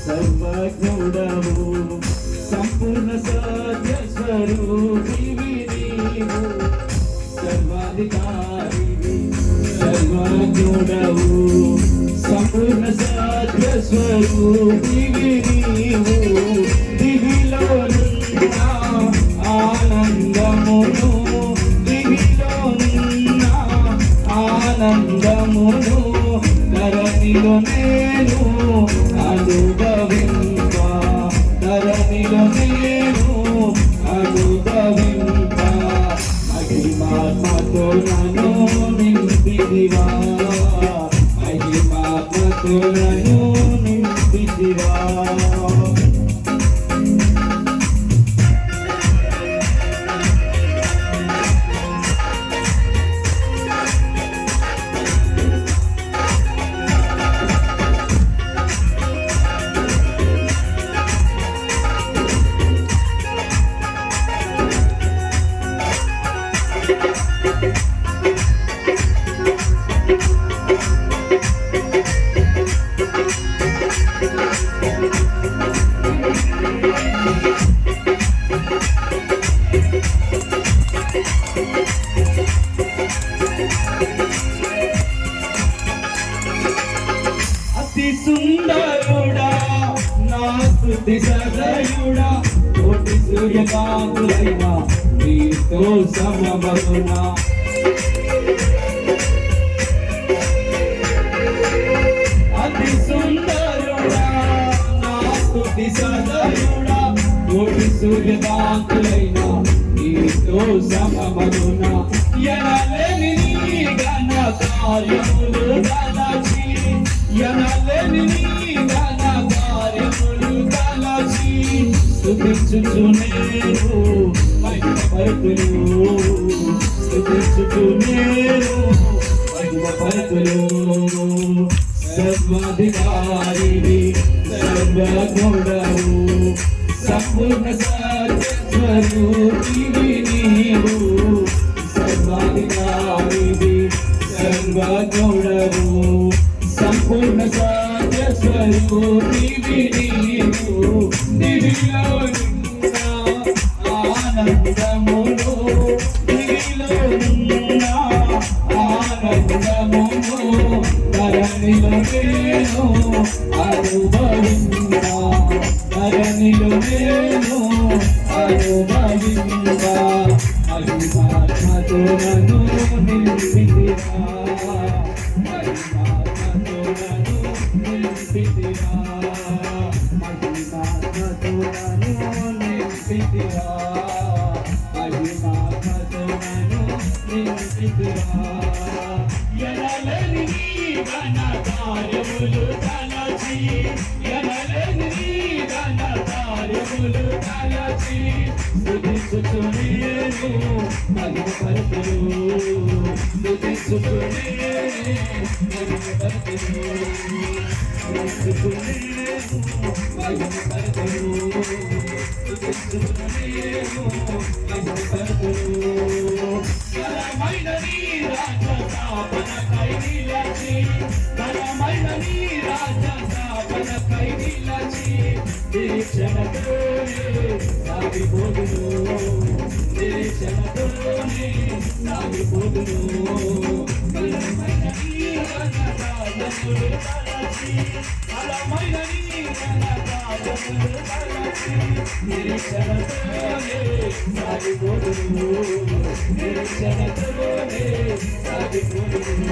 సర్వజ్ఞుడవు సంపూర్ణ సత్య స్వరూపివి నీవు సర్వాధికారివి సర్వజ్ఞుడవు సంపూర్ణ సత్య స్వరూపివి నీవు దివిలోనున్న ఆనందమును దివిలోనున్న ఆనందమును ధరణిలో నేను అనుభవింప ధరణిలో నేను అనుభవింప మహిమాత్మతో నన్ను నింపిదివా మహిమాత్మతో నన్ను నింపిదివా అతి సుందరుడా నా స్తుతి సదయుడా కోటి సూర్యకాంతులైనా నీతో సమమగునా అతి సుందరుడా నా స్తుతి సదయుడా కోటి సూర్యకాంతులైనా నీతో సమమగునా ఎనలేని నీ ఘన కార్యములు తలచి ఎనలేని నీ ఘన కార్యములు తలచి స్తుతించుచు నేను మహిమపరుతులు స్తుతించుచు నేను మహిమపరుతులు సర్వాధికారివి సర్వగుణవు సంపూర్ణ సత్య స్వరూపివి నీవు సర్వాధికారివి సర్వగుణవు సంపూర్ణ సత్య స్వరూపివి నీవు దివిలోనున్న ఆనందమును దివిలోనున్న ఆనందమును ధరణిలో నేను అనుభవింప ధరణిలో నేను అనుభవింప మహిమాత్మతో నన్ను నింపితివా మహిమాత్మతో నన్ను నింపితివా మహిమాత్మతో నన్ను నింపితివా మహిమాత్మతో నన్ను నింపితివా ఎనలేని నీ ఘన కార్యములు తలచి ఎనలేని నీ ఘన కార్యములు తలచి స్తుతించుచు నేను మహిమపరుతులు స్తుతించుచు నేను మహిమపరుతులు స్తుతించుచు నేను మహిమపరుతులు స్తుతించుచు నేను మహిమపరుతులు ఘనమైన నీ రాజ్య స్థాపనకై నిలచి ఘనమైన నీ రాజ్య స్థాపనకై నిలచి నిరీక్షణతోనే సాగిపోదును నిరీక్షణతోనే సాగిపోదును బలమైన నీ ఘనకార్యములు తలచి బలమైన నీ ఘనకార్యములు తలచి నిరీక్షణతోనే సాగిపోదును నిరీక్షణతోనే సాగిపోదును